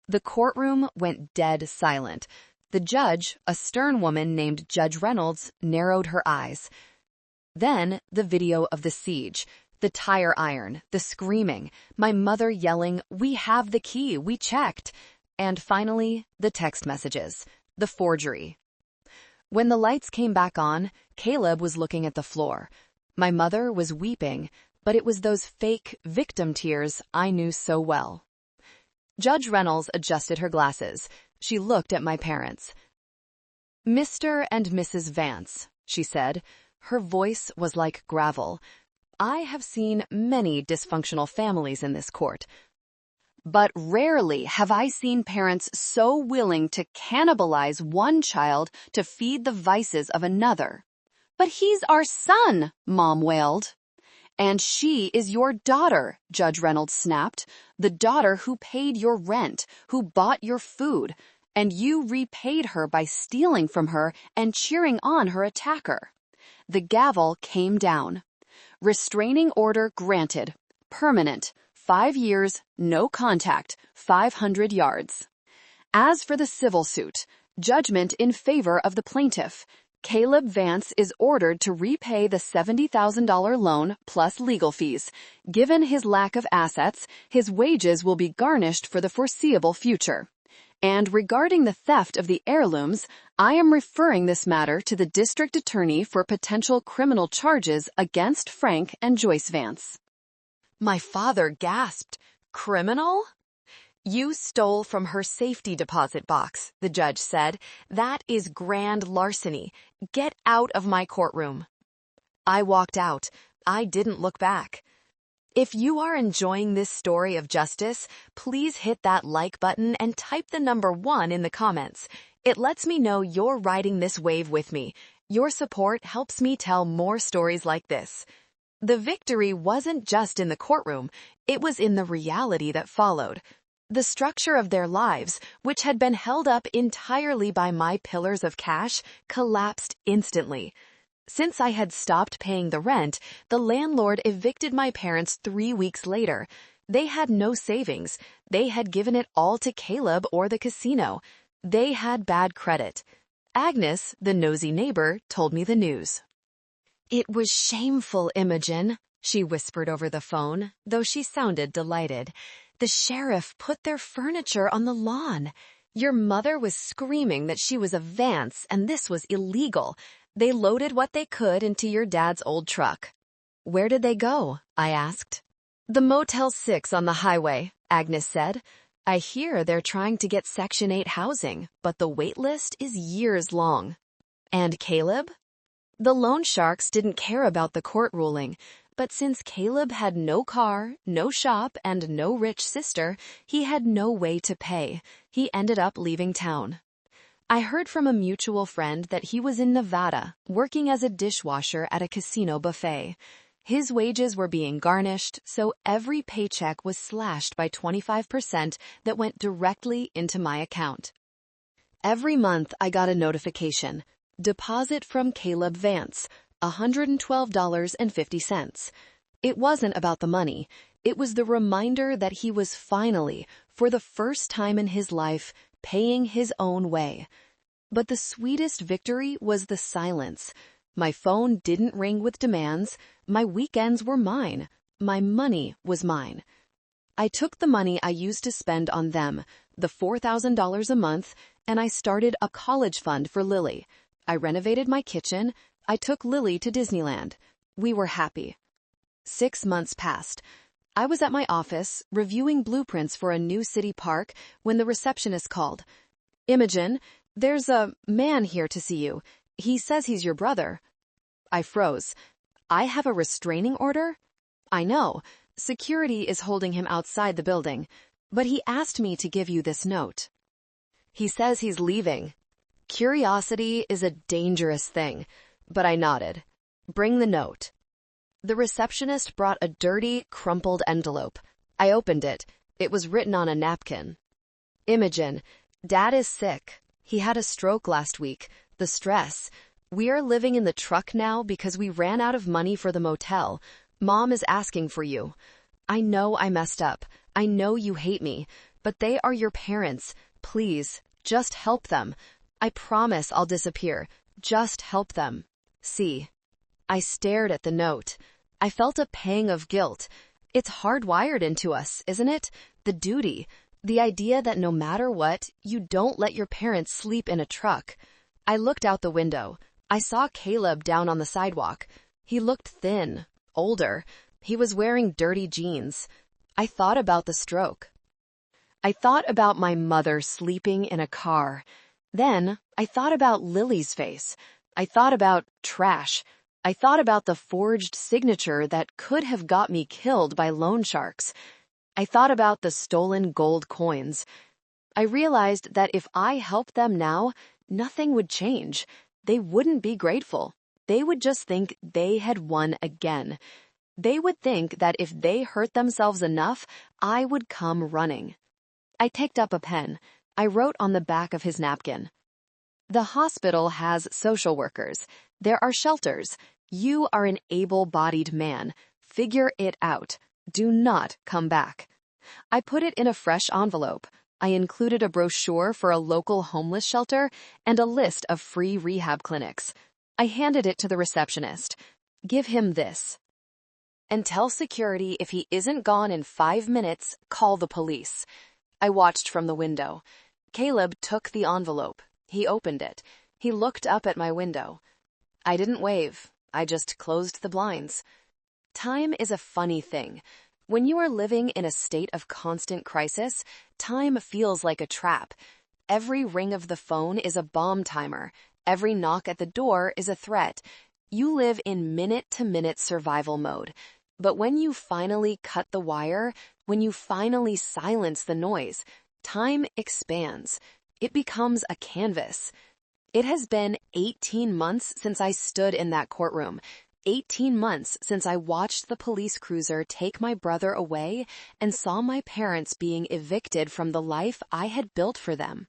[SPEAKER 1] The courtroom went dead silent. The judge, a stern woman named Judge Reynolds, narrowed her eyes. Then, the video of the siege. The tire iron, the screaming, my mother yelling, "We have the key, we checked." And finally, the text messages, the forgery. When the lights came back on, Caleb was looking at the floor. My mother was weeping, but it was those fake victim tears I knew so well. Judge Reynolds adjusted her glasses. She looked at my parents. "Mr. and Mrs. Vance," she said. Her voice was like gravel. "I have seen many dysfunctional families in this court, but rarely have I seen parents so willing to cannibalize one child to feed the vices of another." "But he's our son," Mom wailed. "And she is your daughter," Judge Reynolds snapped. "The daughter who paid your rent, who bought your food, and you repaid her by stealing from her and cheering on her attacker." The gavel came down. Restraining order granted. Permanent. 5 years, no contact, 500 yards. As for the civil suit, judgment in favor of the plaintiff. Caleb Vance is ordered to repay the $70,000 loan plus legal fees. Given his lack of assets, his wages will be garnished for the foreseeable future. And regarding the theft of the heirlooms, I am referring this matter to the district attorney for potential criminal charges against Frank and Joyce Vance. My father gasped. "Criminal?" "You stole from her safety deposit box," the judge said. "That is grand larceny. Get out of my courtroom." I walked out. I didn't look back. If you are enjoying this story of justice, please hit that like button and type the number 1 in the comments. It lets me know you're riding this wave with me. Your support helps me tell more stories like this. The victory wasn't just in the courtroom, it was in the reality that followed. The structure of their lives, which had been held up entirely by my pillars of cash, collapsed instantly. Since I had stopped paying the rent, the landlord evicted my parents 3 weeks later. They had no savings. They had given it all to Caleb or the casino. They had bad credit. Agnes, the nosy neighbor, told me the news. "It was shameful, Imogen," she whispered over the phone, though she sounded delighted. "The sheriff put their furniture on the lawn. Your mother was screaming that she was a Vance and this was illegal. They loaded what they could into your dad's old truck." "Where did they go?" I asked. "The Motel 6 on the highway," Agnes said. "I hear they're trying to get Section 8 housing, but the wait list is years long." "And Caleb?" "The loan sharks didn't care about the court ruling, but since Caleb had no car, no shop, and no rich sister, he had no way to pay. He ended up leaving town. I heard from a mutual friend that he was in Nevada, working as a dishwasher at a casino buffet. His wages were being garnished, so every paycheck was slashed by 25% that went directly into my account. Every month I got a notification. Deposit from Caleb Vance, $112.50. It wasn't about the money. It was the reminder that he was finally, for the first time in his life, paying his own way. But the sweetest victory was the silence. My phone didn't ring with demands. My weekends were mine. My money was mine. I took the money I used to spend on them, the $4,000 a month, and I started a college fund for Lily. I renovated my kitchen. I took Lily to Disneyland. We were happy. 6 months passed. I was at my office, reviewing blueprints for a new city park, when the receptionist called. "Imogen, there's a man here to see you. He says he's your brother." I froze. "I have a restraining order?" "I know. Security is holding him outside the building. But he asked me to give you this note." "He says he's leaving." Curiosity is a dangerous thing, but I nodded. "Bring the note." The receptionist brought a dirty, crumpled envelope. I opened it. It was written on a napkin. "Imogen, Dad is sick. He had a stroke last week. The stress. We are living in the truck now because we ran out of money for the motel. Mom is asking for you. I know I messed up. I know you hate me, but they are your parents. Please, just help them. I promise I'll disappear. Just help them. See. I stared at the note. I felt a pang of guilt. It's hardwired into us, isn't it? The duty. The idea that no matter what, you don't let your parents sleep in a truck. I looked out the window. I saw Caleb down on the sidewalk. He looked thin, older. He was wearing dirty jeans. I thought about the stroke. I thought about my mother sleeping in a car. Then I thought about Lily's face. I thought about trash. I thought about the forged signature that could have got me killed by loan sharks. I thought about the stolen gold coins. I realized that if I helped them now, nothing would change. They wouldn't be grateful. They would just think they had won again. They would think that if they hurt themselves enough, I would come running. I picked up a pen. I wrote on the back of his napkin. The hospital has social workers. There are shelters. You are an able-bodied man. Figure it out. Do not come back. I put it in a fresh envelope. I included a brochure for a local homeless shelter and a list of free rehab clinics. I handed it to the receptionist. Give him this. And tell security if he isn't gone in 5 minutes, call the police. I watched from the window. Caleb took the envelope. He opened it. He looked up at my window. I didn't wave. I just closed the blinds. Time is a funny thing. When you are living in a state of constant crisis, time feels like a trap. Every ring of the phone is a bomb timer. Every knock at the door is a threat. You live in minute-to-minute survival mode. But when you finally cut the wire, when you finally silence the noise, time expands. It becomes a canvas. It has been 18 months since I stood in that courtroom. 18 months since I watched the police cruiser take my brother away and saw my parents being evicted from the life I had built for them.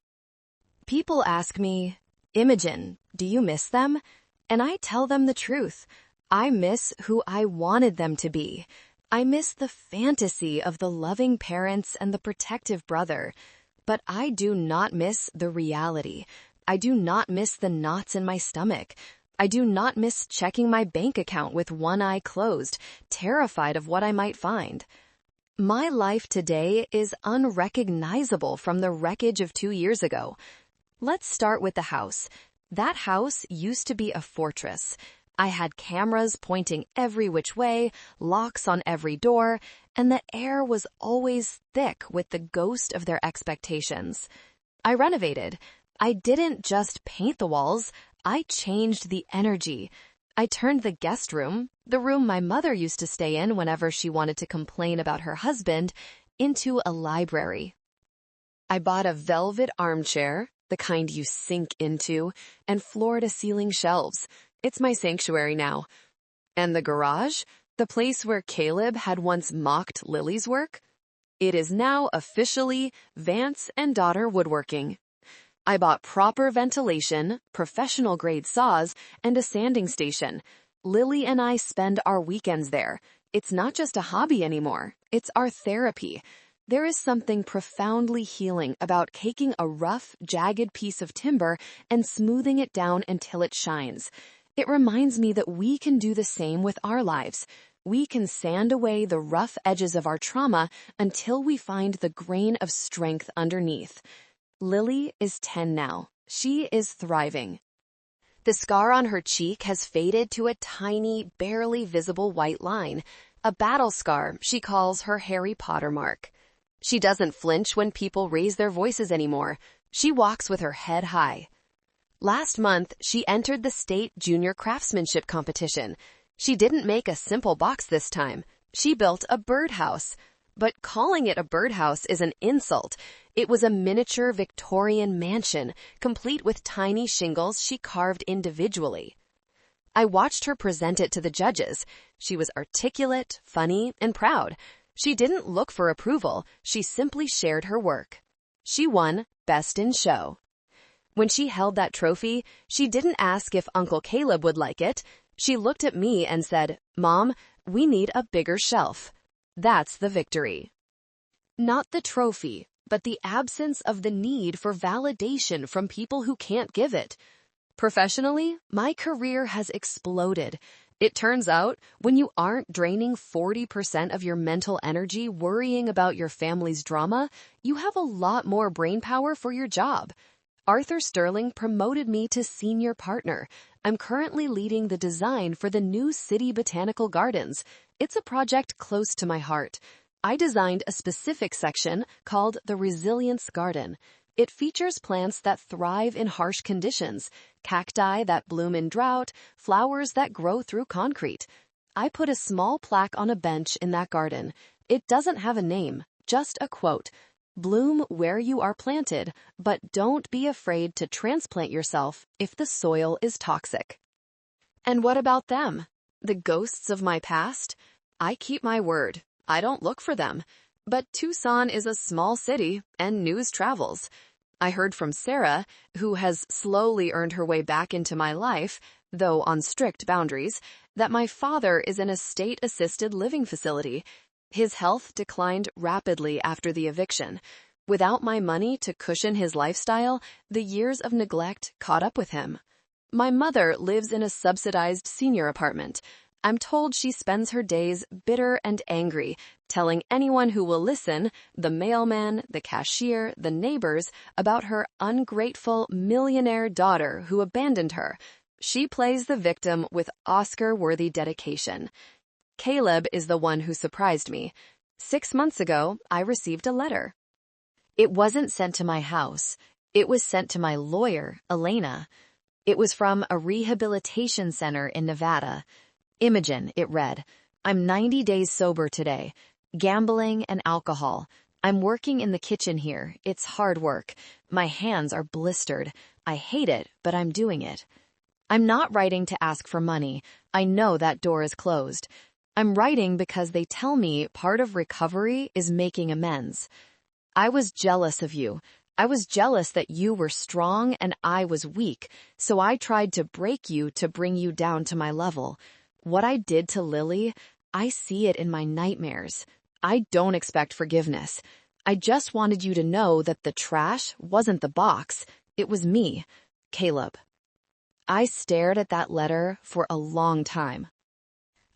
[SPEAKER 1] People ask me, Imogen, do you miss them? And I tell them the truth. I miss who I wanted them to be. I miss the fantasy of the loving parents and the protective brother. But I do not miss the reality. I do not miss the knots in my stomach. I do not miss checking my bank account with one eye closed, terrified of what I might find. My life today is unrecognizable from the wreckage of 2 years ago. Let's start with the house. That house used to be a fortress. I had cameras pointing every which way, locks on every door, and the air was always thick with the ghost of their expectations. I renovated. I didn't just paint the walls, I changed the energy. I turned the guest room, the room my mother used to stay in whenever she wanted to complain about her husband, into a library. I bought a velvet armchair, the kind you sink into, and floor-to-ceiling shelves. It's my sanctuary now. And the garage, the place where Caleb had once mocked Lily's work, it is now officially Vance and Daughter Woodworking. I bought proper ventilation, professional-grade saws, and a sanding station. Lily and I spend our weekends there. It's not just a hobby anymore. It's our therapy. There is something profoundly healing about taking a rough, jagged piece of timber and smoothing it down until it shines. It reminds me that we can do the same with our lives. We can sand away the rough edges of our trauma until we find the grain of strength underneath. Lily is 10 now. She is thriving. The scar on her cheek has faded to a tiny, barely visible white line, a battle scar she calls her Harry Potter mark. She doesn't flinch when people raise their voices anymore. She walks with her head high. Last month, she entered the state junior craftsmanship competition. She didn't make a simple box this time. She built a birdhouse. But calling it a birdhouse is an insult. It was a miniature Victorian mansion, complete with tiny shingles she carved individually. I watched her present it to the judges. She was articulate, funny, and proud. She didn't look for approval. She simply shared her work. She won Best in Show. When she held that trophy, she didn't ask if Uncle Caleb would like it. She looked at me and said, "Mom, we need a bigger shelf." That's the victory. Not the trophy, but the absence of the need for validation from people who can't give it. Professionally, my career has exploded. It turns out, when you aren't draining 40% of your mental energy worrying about your family's drama, you have a lot more brain power for your job. Arthur Sterling promoted me to senior partner. I'm currently leading the design for the new City Botanical Gardens. It's a project close to my heart. I designed a specific section called the Resilience Garden. It features plants that thrive in harsh conditions, cacti that bloom in drought, flowers that grow through concrete. I put a small plaque on a bench in that garden. It doesn't have a name, just a quote. Bloom where you are planted, but don't be afraid to transplant yourself if the soil is toxic. And what about them? The ghosts of my past? I keep my word. I don't look for them. But Tucson is a small city, and news travels. I heard from Sarah, who has slowly earned her way back into my life, though on strict boundaries, that my father is in a state-assisted living facility. His health declined rapidly after the eviction. Without my money to cushion his lifestyle, the years of neglect caught up with him. My mother lives in a subsidized senior apartment. I'm told she spends her days bitter and angry, telling anyone who will listen, the mailman, the cashier, the neighbors, about her ungrateful millionaire daughter who abandoned her. She plays the victim with Oscar-worthy dedication. Caleb is the one who surprised me. 6 months ago, I received a letter. It wasn't sent to my house. It was sent to my lawyer, Elena. It was from a rehabilitation center in Nevada. Imogen, it read, I'm 90 days sober today. Gambling and alcohol. I'm working in the kitchen here. It's hard work. My hands are blistered. I hate it, but I'm doing it. I'm not writing to ask for money. I know that door is closed. I'm writing because they tell me part of recovery is making amends. I was jealous of you. I was jealous that you were strong and I was weak, so I tried to break you to bring you down to my level. What I did to Lily, I see it in my nightmares. I don't expect forgiveness. I just wanted you to know that the trash wasn't the box. It was me, Caleb. I stared at that letter for a long time.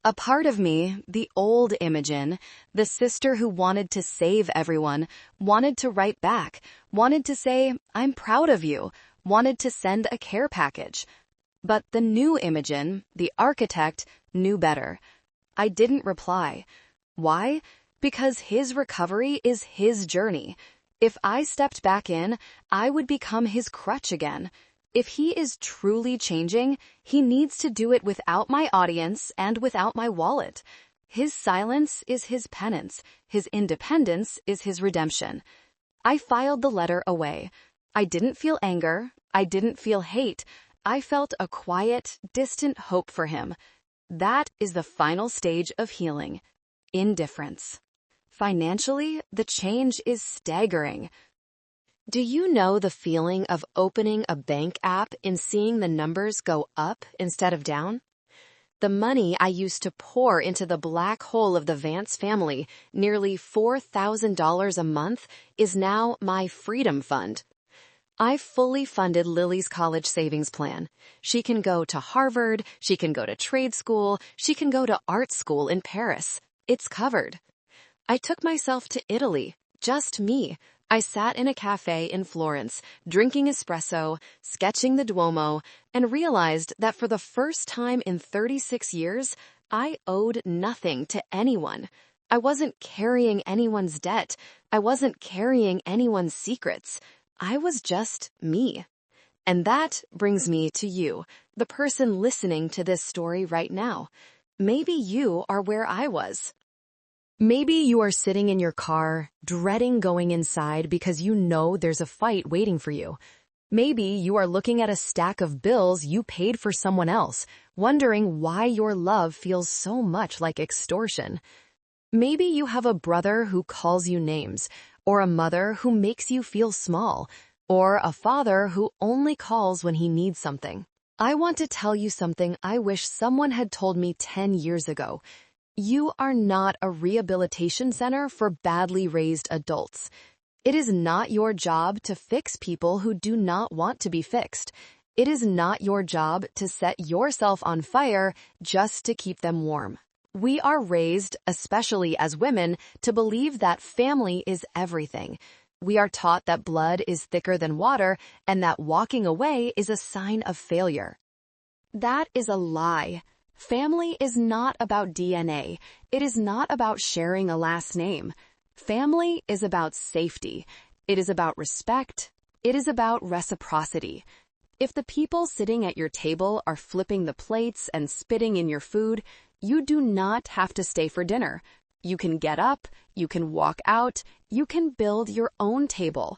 [SPEAKER 1] A part of me, the old Imogen, the sister who wanted to save everyone, wanted to write back, wanted to say, I'm proud of you, wanted to send a care package. But the new Imogen, the architect, knew better. I didn't reply. Why? Because his recovery is his journey. If I stepped back in, I would become his crutch again. If he is truly changing, he needs to do it without my audience and without my wallet. His silence is his penance. His independence is his redemption. I filed the letter away. I didn't feel anger. I didn't feel hate. I felt a quiet, distant hope for him. That is the final stage of healing. Indifference. Financially, the change is staggering. Do you know the feeling of opening a bank app and seeing the numbers go up instead of down? The money I used to pour into the black hole of the Vance family, nearly $4,000 a month, is now my freedom fund. I fully funded Lily's college savings plan. She can go to Harvard, she can go to trade school, she can go to art school in Paris. It's covered. I took myself to Italy, just me. I sat in a cafe in Florence, drinking espresso, sketching the Duomo, and realized that for the first time in 36 years, I owed nothing to anyone. I wasn't carrying anyone's debt. I wasn't carrying anyone's secrets. I was just me. And that brings me to you, the person listening to this story right now. Maybe you are where I was. Maybe you are sitting in your car, dreading going inside because you know there's a fight waiting for you. Maybe you are looking at a stack of bills you paid for someone else, wondering why your love feels so much like extortion. Maybe you have a brother who calls you names, or a mother who makes you feel small, or a father who only calls when he needs something. I want to tell you something I wish someone had told me 10 years ago. You are not a rehabilitation center for badly raised adults. It is not your job to fix people who do not want to be fixed. It is not your job to set yourself on fire just to keep them warm. We are raised, especially as women, to believe that family is everything. We are taught that blood is thicker than water and that walking away is a sign of failure. That is a lie. Family is not about DNA. It is not about sharing a last name. Family is about safety. It is about respect. It is about reciprocity. If the people sitting at your table are flipping the plates and spitting in your food, you do not have to stay for dinner. You can get up, you can walk out, you can build your own table.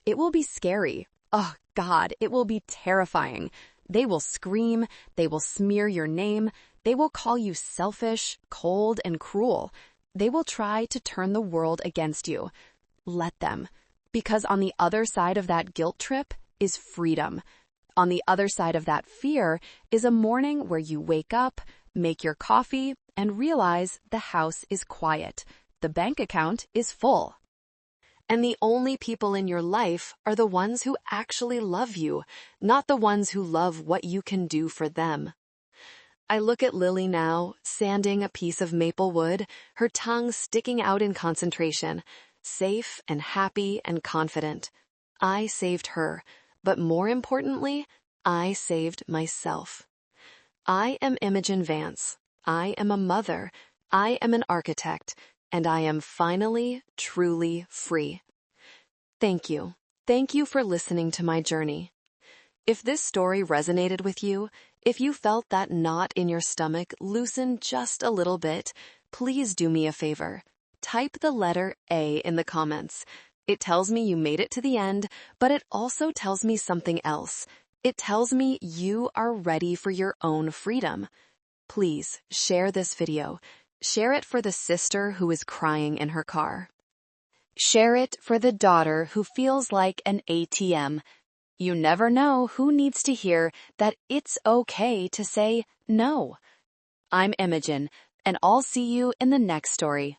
[SPEAKER 1] It will be scary. Oh God, it will be terrifying. They will scream, they will smear your name, they will call you selfish, cold, and cruel. They will try to turn the world against you. Let them. Because on the other side of that guilt trip is freedom. On the other side of that fear is a morning where you wake up, make your coffee, and realize the house is quiet. The bank account is full. And the only people in your life are the ones who actually love you, not the ones who love what you can do for them. I look at Lily now, sanding a piece of maple wood, her tongue sticking out in concentration, safe and happy and confident. I saved her, but more importantly, I saved myself. I am Imogen Vance. I am a mother. I am an architect. And I am finally, truly free. Thank you. Thank you for listening to my journey. If this story resonated with you, if you felt that knot in your stomach loosen just a little bit, please do me a favor. Type the letter A in the comments. It tells me you made it to the end, but it also tells me something else. It tells me you are ready for your own freedom. Please share this video. Share it for the sister who is crying in her car. Share it for the daughter who feels like an ATM. You never know who needs to hear that it's okay to say no. I'm Imogen, and I'll see you in the next story.